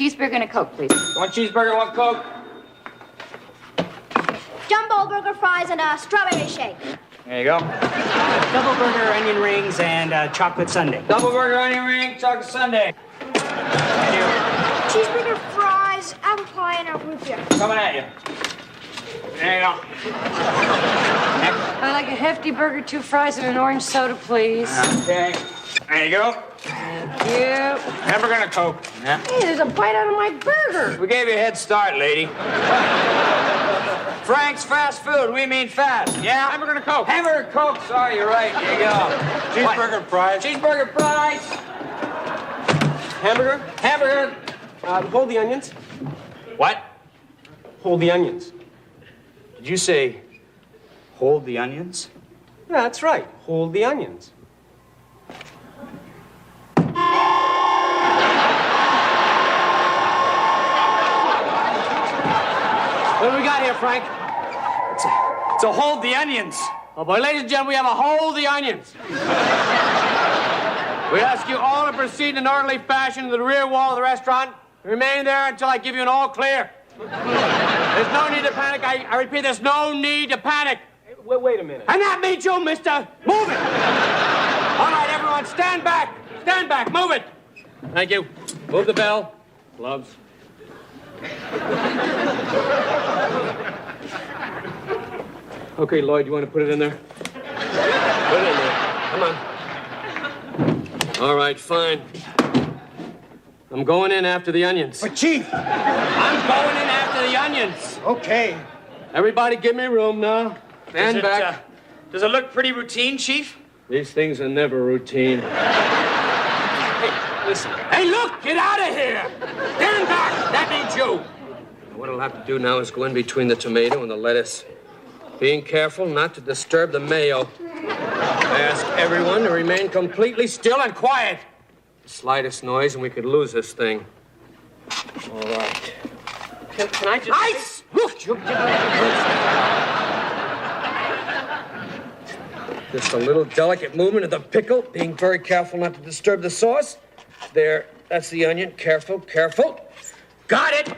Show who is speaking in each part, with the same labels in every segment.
Speaker 1: cheeseburger and a Coke, please.
Speaker 2: One cheeseburger, one Coke.
Speaker 3: Jumbo burger, fries, and a strawberry shake.
Speaker 2: There you go.
Speaker 4: Double burger, onion rings, and chocolate sundae.
Speaker 2: Double burger, onion ring, chocolate sundae. Thank you.
Speaker 3: Cheeseburger, fries, apple pie, and a root beer.
Speaker 2: Coming at you. There you go.
Speaker 1: I'd like a hefty burger, 2 fries, and an orange soda, please.
Speaker 2: Okay. There you go.
Speaker 1: Thank you.
Speaker 2: Hamburger and a Coke. Yeah.
Speaker 1: Hey, there's a bite out of my burger.
Speaker 2: We gave you a head start, lady. Frank's fast food. We mean fast. Yeah?
Speaker 5: Hamburger and a Coke.
Speaker 2: Hamburger, Coke. Sorry, you're right. Here you go.
Speaker 5: Cheeseburger and fries.
Speaker 2: Cheeseburger, fries.
Speaker 5: Hamburger.
Speaker 2: Hamburger.
Speaker 5: Hold the onions.
Speaker 2: What?
Speaker 5: Hold the onions.
Speaker 2: Did you say hold the onions?
Speaker 5: Yeah, that's right. Hold the onions. What do we got here, Frank?
Speaker 2: It's a hold the onions.
Speaker 5: Oh, boy, ladies and gentlemen, we have a hold the onions. We ask you all to proceed in orderly fashion to the rear wall of the restaurant. Remain there until I give you an all clear. There's no need to panic. I repeat, there's no need to panic. Wait a minute. And that means you, mister. Move it. All right, everyone, stand back. Stand back. Move it. Thank you. Move the bell. Gloves. Okay, Lloyd, you want to put it in there? Put it in there. Come on. All right, fine. I'm going in after the onions.
Speaker 4: But, Chief!
Speaker 5: I'm going in after the onions.
Speaker 4: Okay.
Speaker 5: Everybody give me room now. Stand back.
Speaker 2: Does it look pretty routine, Chief?
Speaker 5: These things are never routine. Hey, listen. Hey, look! Get out of here! Stand back! That means you. What I'll have to do now is go in between the tomato and the lettuce. Being careful not to disturb the mayo. I ask everyone to remain completely still and quiet. The slightest noise and we could lose this thing. All right. Can I just... Ice! Just a little delicate movement of the pickle, being very careful not to disturb the sauce. There, that's the onion. Careful, careful. Got it!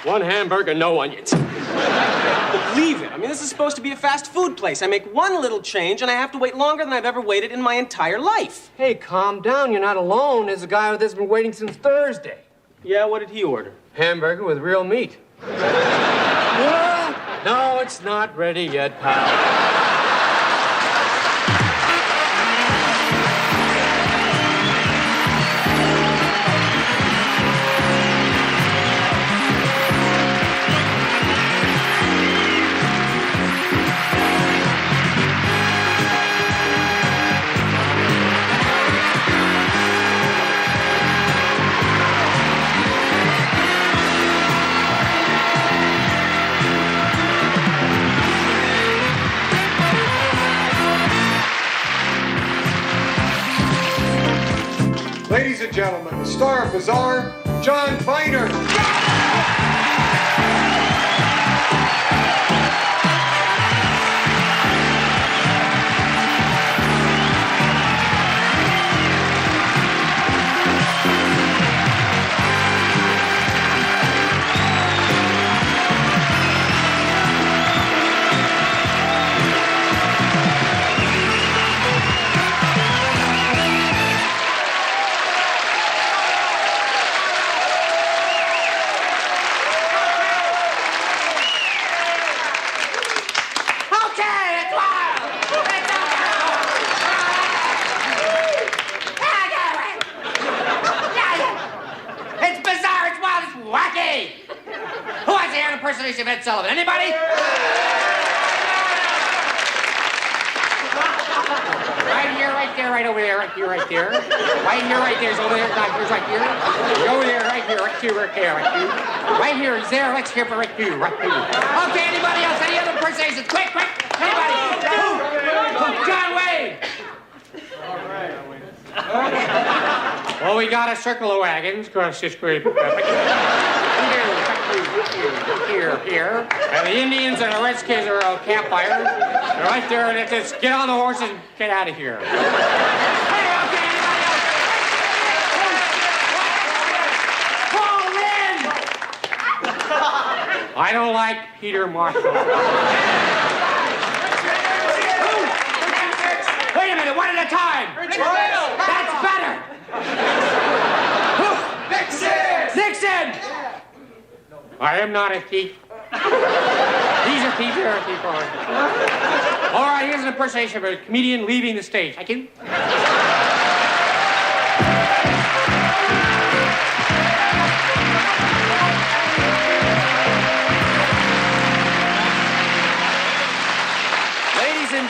Speaker 5: One hamburger, no onions.
Speaker 6: Believe it. I mean, this is supposed to be a fast food place. I make one little change, and I have to wait longer than I've ever waited in my entire life.
Speaker 5: Hey, calm down. You're not alone. There's a guy that's been waiting since Thursday.
Speaker 6: Yeah, what did he order?
Speaker 5: Hamburger with real meat. No, it's not ready yet, pal.
Speaker 7: Ladies and gentlemen, the star of Bazaar, John Viner.
Speaker 2: Impersonation of Ed Sullivan. Anybody? Right here, right there, right over there, right here, right there. Right here, right there, over there, here's right here. Over there, right here, right here, right there, right here. Right here, he's there, let's hear for right here, right here. Okay, anybody else? Any other impersonations? Quick, quick! Anybody? John Wayne! Well, we got a circle of wagons across this great... Here. And the Indians and the Redskins are a campfire. They're right there, and let's get on the horses and get out of here. I don't like Peter Marshall. Wait a minute, one at a time. That's better. Nixon! I am not a thief. He's a thief, you're a thief. All right, here's an impersonation of a comedian leaving the stage. Thank you.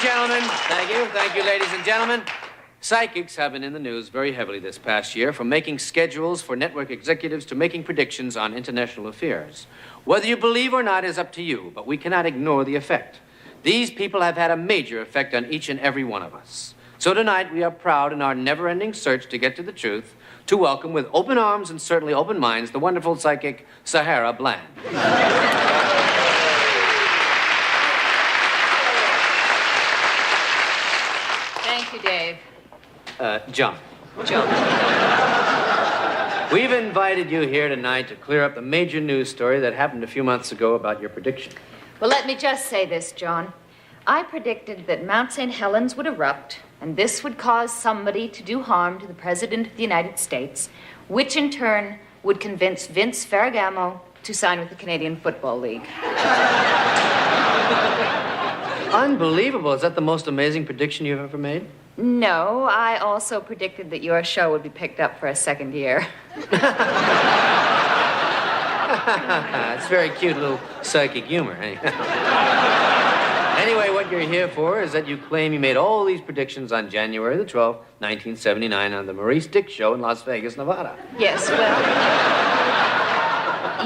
Speaker 5: Gentlemen, thank you, ladies and gentlemen. Psychics have been in the news very heavily this past year, from making schedules for network executives to making predictions on international affairs. Whether you believe or not is up to you, but we cannot ignore the effect. These people have had a major effect on each and every one of us. So tonight, we are proud in our never-ending search to get to the truth to welcome with open arms and certainly open minds the wonderful psychic Sahara Bland.
Speaker 1: Thank you, Dave.
Speaker 5: John. We've invited you here tonight to clear up the major news story that happened a few months ago about your prediction.
Speaker 1: Well, let me just say this, John. I predicted that Mount St. Helens would erupt, and this would cause somebody to do harm to the President of the United States, which in turn would convince Vince Ferragamo to sign with the Canadian Football League.
Speaker 5: Unbelievable. Is that the most amazing prediction you've ever made?
Speaker 1: No, I also predicted that your show would be picked up for a second year.
Speaker 5: It's very cute little psychic humor. Anyway, what you're here for is that you claim you made all these predictions on January the 12th, 1979 on the Maurice Dick Show in Las Vegas, Nevada.
Speaker 1: Yes, well,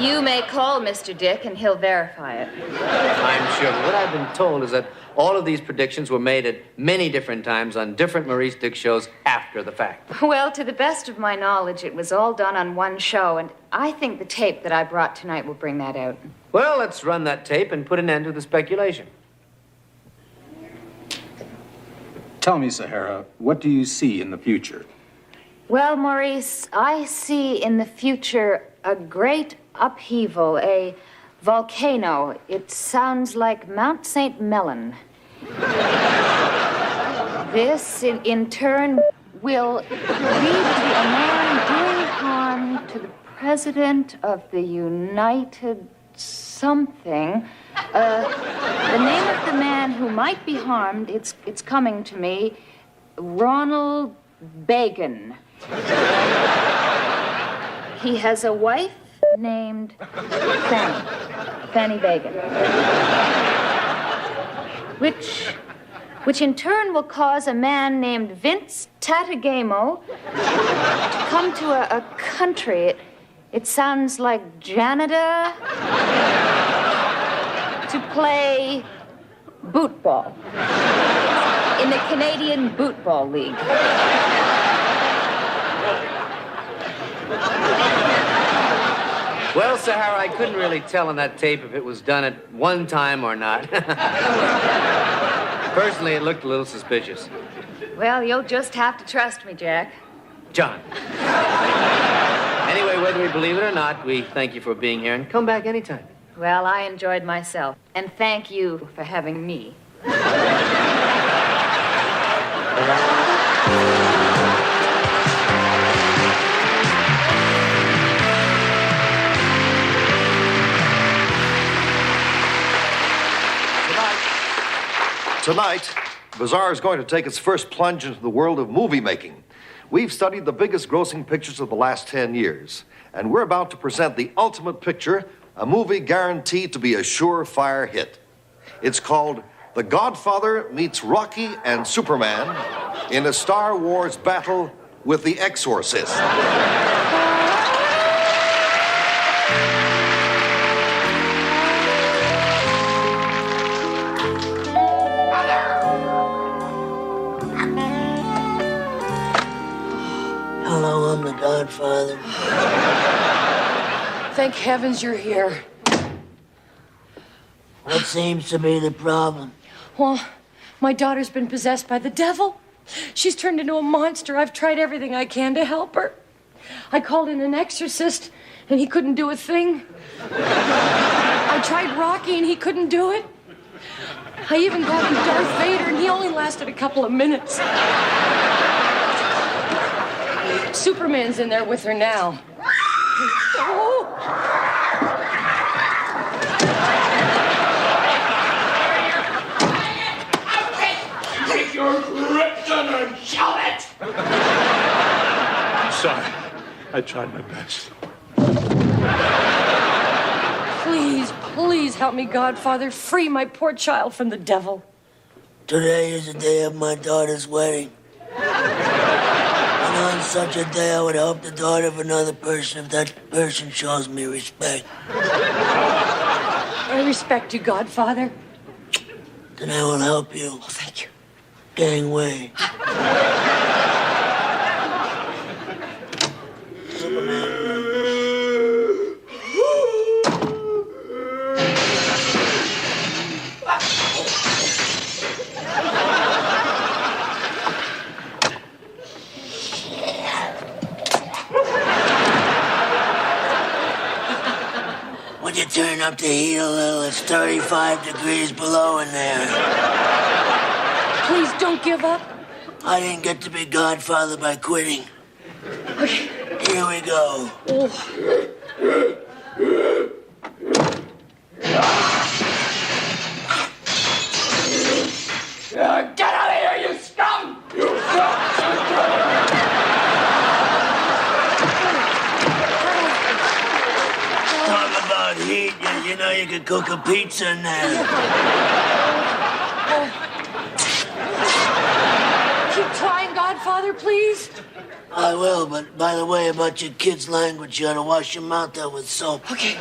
Speaker 1: you may call Mr. Dick and he'll verify it.
Speaker 5: I'm sure, but what I've been told is that all of these predictions were made at many different times on different Maurice Dick shows after the fact.
Speaker 1: Well, to the best of my knowledge, it was all done on one show, and I think the tape that I brought tonight will bring that out.
Speaker 5: Well, let's run that tape and put an end to the speculation.
Speaker 8: Tell me, Sahara, what do you see in the future?
Speaker 1: Well, Maurice, I see in the future a great upheaval, a volcano. It sounds like Mount St. Mellon. This, in turn, will lead to a man doing harm to the President of the United something. The name of the man who might be harmed, it's coming to me, Ronald Reagan. He has a wife named Fanny Reagan, which in turn will cause a man named Vince Tatagamo to come to a country. It sounds like janitor to play bootball in the Canadian Bootball League.
Speaker 5: Well, Sahara, I couldn't really tell on that tape if it was done at one time or not. Personally, it looked a little suspicious.
Speaker 1: Well, you'll just have to trust me, Jack.
Speaker 5: John. Anyway, whether we believe it or not, we thank you for being here and come back anytime.
Speaker 1: Well, I enjoyed myself. And thank you for having me.
Speaker 9: Tonight, Bazaar is going to take its first plunge into the world of movie making. We've studied the biggest grossing pictures of the last 10 years, and we're about to present the ultimate picture, a movie guaranteed to be a surefire hit. It's called The Godfather Meets Rocky and Superman in a Star Wars battle with the Exorcist.
Speaker 10: Hello, I'm the Godfather.
Speaker 1: Thank heavens you're here.
Speaker 10: What seems to be the problem?
Speaker 11: Well, my daughter's been possessed by the devil. She's turned into a monster. I've tried everything I can to help her. I called in an exorcist, and he couldn't do a thing. I tried Rocky, and he couldn't do it. I even called him Darth Vader, and he only lasted a couple of minutes. Superman's in there with her now. Oh.
Speaker 12: Take your Krypton and shell it!
Speaker 13: I'm sorry. I tried my best.
Speaker 11: Please, please help me, Godfather. Free my poor child from the devil.
Speaker 10: Today is the day of my daughter's wedding. And on such a day, I would help the daughter of another person if that person shows me respect.
Speaker 11: I respect you, Godfather.
Speaker 10: Then I will help you.
Speaker 11: Oh, thank you.
Speaker 10: Gangway. When you turn up the heat a little, it's 35 degrees below in there.
Speaker 11: Please don't give up.
Speaker 10: I didn't get to be Godfather by quitting.
Speaker 11: Okay.
Speaker 10: Here we go.
Speaker 11: Oh.
Speaker 12: Get out of here, you scum! You scum!
Speaker 10: Talk about heat. You know you could cook a pizza in there.
Speaker 11: Keep trying, Godfather, please.
Speaker 10: I will, but by the way, about your kid's language, you ought to wash your mouth out with soap.
Speaker 11: Okay.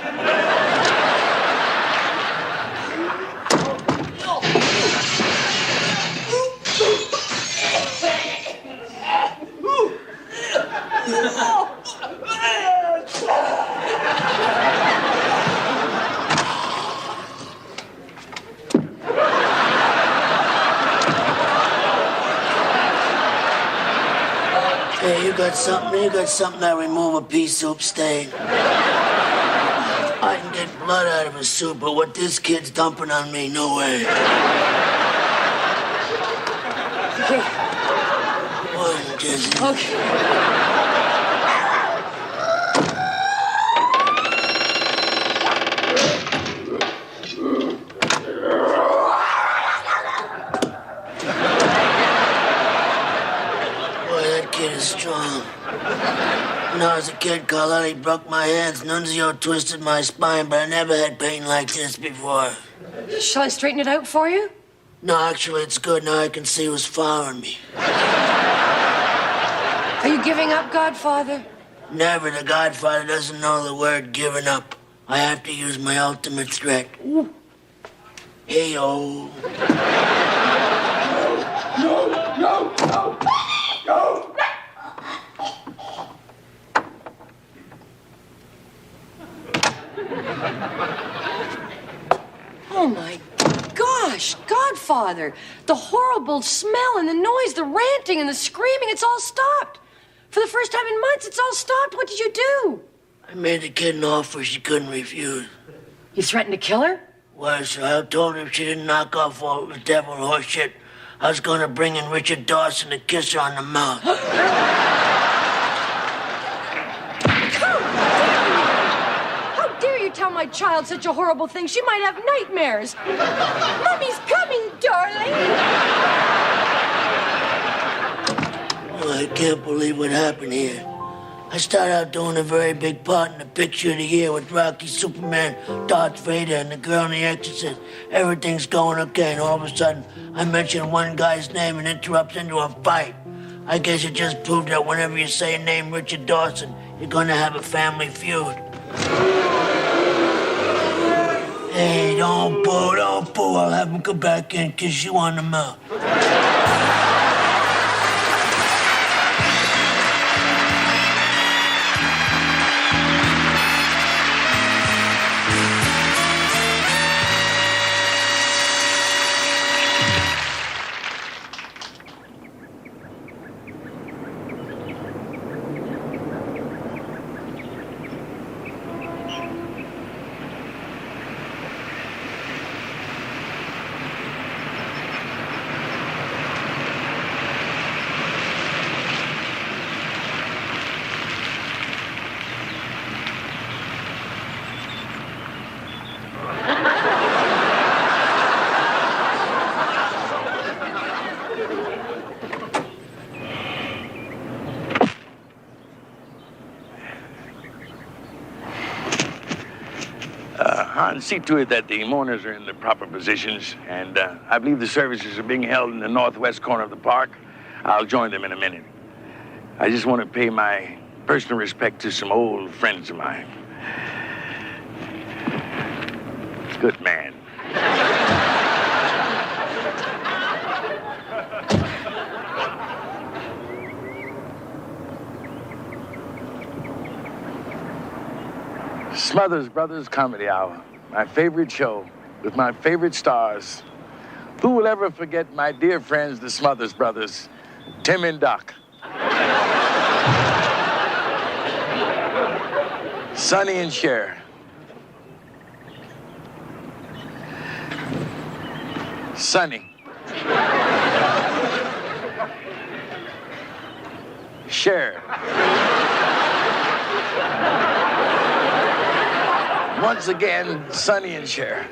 Speaker 10: Hey, you got something that remove a pea soup stain. I can get blood out of a soup, but what this kid's dumping on me, no way.
Speaker 11: Okay.
Speaker 10: One, Jesse.
Speaker 11: Okay.
Speaker 10: Strong. When I was a kid, Carlotti broke my hands. Nunzio twisted my spine, but I never had pain like this before.
Speaker 11: Shall I straighten it out for you?
Speaker 10: No, actually, it's good. Now I can see who's following me.
Speaker 11: Are you giving up, Godfather?
Speaker 10: Never. The Godfather doesn't know the word giving up. I have to use my ultimate threat. Hey-o.
Speaker 12: No!
Speaker 11: Oh, my gosh, Godfather. The horrible smell and the noise, the ranting and the screaming, it's all stopped. For the first time in months, it's all stopped. What did you do?
Speaker 10: I made the kid an offer she couldn't refuse.
Speaker 11: You threatened to kill her?
Speaker 10: Worse, I told her if she didn't knock off all the devil horse shit, I was going to bring in Richard Dawson to kiss her on the mouth.
Speaker 11: How dare you tell my child such a horrible thing? She might have nightmares. Mommy's coming, darling.
Speaker 10: Oh, I can't believe what happened here. I started out doing a very big part in the picture of the year with Rocky, Superman, Darth Vader, and the girl in The Exorcist. Everything's going okay, and all of a sudden, I mention one guy's name and interrupts into a fight. I guess it just proved that whenever you say a name Richard Dawson, you're going to have a family feud. Hey, don't boo. I'll have him come back in and kiss you on the mouth.
Speaker 14: and see to it that the mourners are in the proper positions. And I believe the services are being held in the northwest corner of the park. I'll join them in a minute. I just want to pay my personal respect to some old friends of mine. Good man. Smothers Brothers Comedy Hour, my favorite show with my favorite stars. Who will ever forget my dear friends, the Smothers Brothers, Tim and Doc, Sonny and Cher, Sonny, Cher. Once again, Sonny and Cher.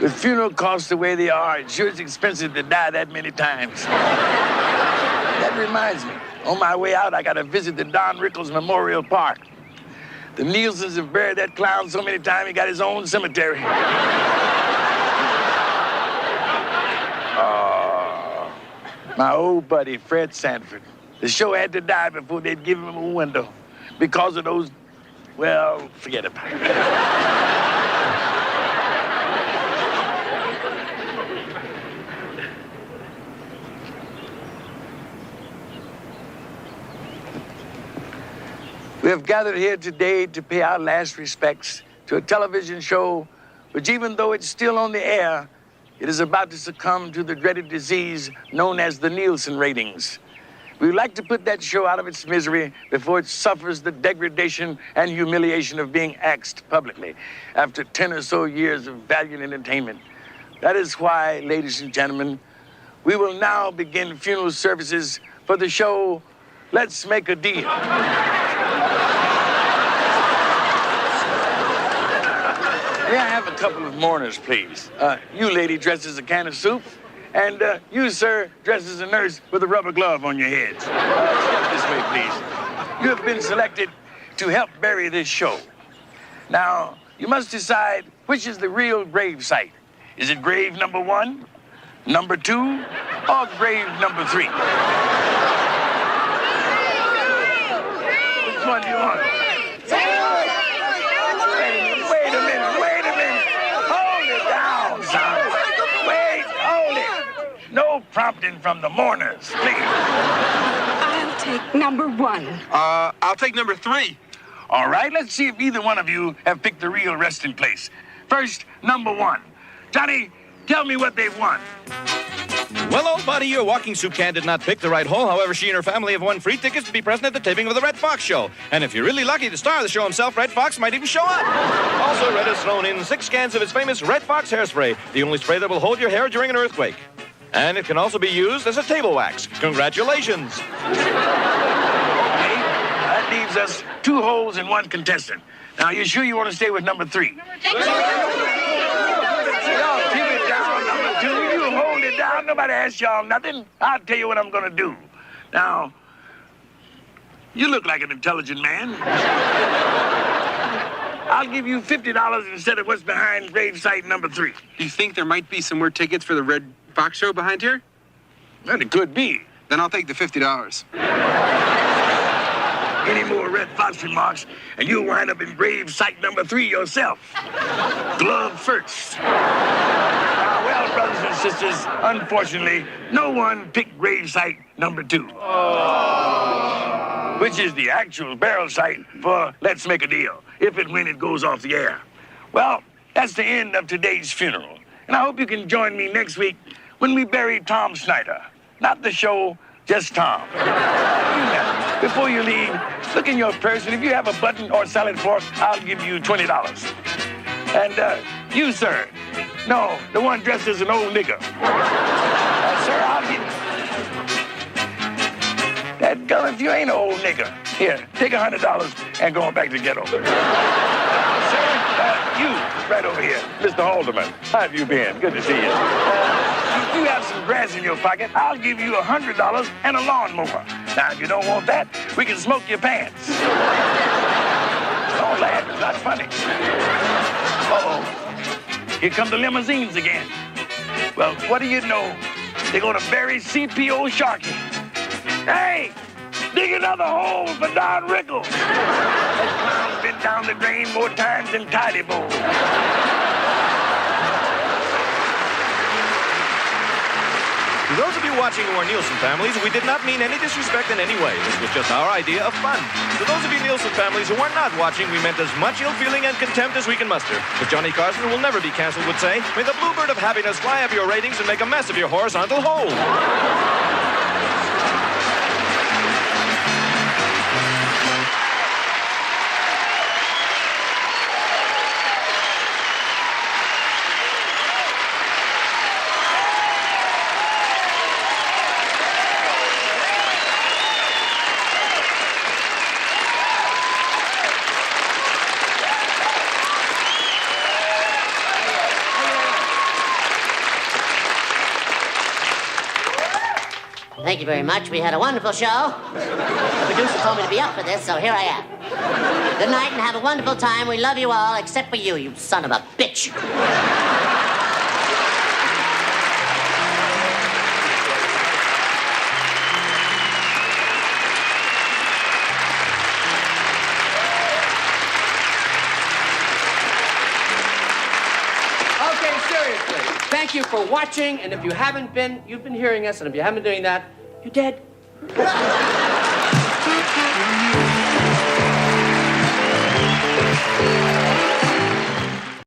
Speaker 14: With funeral costs the way they are, it sure is expensive to die that many times. That reminds me, on my way out, I got to visit the Don Rickles Memorial Park. The Nielsen's have buried that clown so many times, he got his own cemetery. Oh, my old buddy, Fred Sanford. The show had to die before they'd give him a window because of those, well, forget about it. We have gathered here today to pay our last respects to a television show which, even though it's still on the air, it is about to succumb to the dreaded disease known as the Nielsen ratings. We would like to put that show out of its misery before it suffers the degradation and humiliation of being axed publicly after 10 or so years of valiant entertainment. That is why, ladies and gentlemen, we will now begin funeral services for the show Let's Make a Deal. May I have a couple of mourners, please? You, lady, dressed as a can of soup. And you, sir, dressed as a nurse with a rubber glove on your head. Step this way, please. You have been selected to help bury this show. Now, you must decide which is the real grave site. Is it grave number 1, number 2, or grave number 3? Which one do you want? Wait a minute. Hold it down, son. Wait, hold it. No prompting from the mourners, please.
Speaker 15: I'll take number 1.
Speaker 5: I'll take number 3.
Speaker 14: All right, let's see if either one of you have picked the real resting place. First, number 1. Johnny, tell me what they've won.
Speaker 16: Well, old buddy, your walking soup can did not pick the right hole. However, she and her family have won free tickets to be present at the taping of the Red Fox show. And if you're really lucky, the star of the show himself, Red Fox, might even show up. Also, Red has thrown in 6 cans of his famous Red Fox hairspray, the only spray that will hold your hair during an earthquake. And it can also be used as a table wax. Congratulations.
Speaker 14: Okay, that leaves us 2 holes and 1 contestant. Now, you sure you want to stay with number 3? No, keep it down, number 2. You hold it down. Nobody asked y'all nothing. I'll tell you what I'm going to do. Now, you look like an intelligent man. I'll give you $50 instead of what's behind grave site number 3.
Speaker 6: Do you think there might be some more tickets for the Red Fox show behind here?
Speaker 14: Well, it could be.
Speaker 6: Then I'll take the $50.
Speaker 14: Any more Red Fox remarks, and you'll wind up in grave site number 3 yourself. Glove first. Well, brothers and sisters, unfortunately, no one picked grave site number 2. Which is the actual burial site for Let's Make a Deal, if and when it goes off the air. Well, that's the end of today's funeral. And I hope you can join me next week when we bury Tom Snyder. Not the show, just Tom. Before you leave, look in your purse, and if you have a button or salad fork, I'll give you $20. And you, sir. No, the one dressed as an old nigger. Sir, I'll give you. That gun, if you ain't an old nigger. Here, take $100 and go on back to the ghetto. Sir, you, right over here, Mr. Haldeman. How have you been? Good to see you. If you have some grass in your pocket, I'll give you $100 and a lawnmower. Now, if you don't want that, we can smoke your pants. Don't laugh, it's not funny. Uh-oh. Here come the limousines again. Well, what do you know? They're gonna bury CPO Sharky. Hey, dig another hole for Don Rickles. That clown's been down the drain more times than Tidy Bowl.
Speaker 16: To those of you watching who are Nielsen families, we did not mean any disrespect in any way. This was just our idea of fun. To those of you Nielsen families who are not watching, we meant as much ill feeling and contempt as we can muster. As Johnny Carson, who will never be canceled, would say, may the bluebird of happiness fly up your ratings and make a mess of your horizontal hole.
Speaker 17: Thank you very much. We had a wonderful show. The producer told me to be up for this, so here I am. Good night and have a wonderful time. We love you all, except for you, you son of a bitch.
Speaker 2: Okay, seriously. Thank you for watching, and if you haven't been, you've been hearing us, and if you haven't been doing that, you're dead.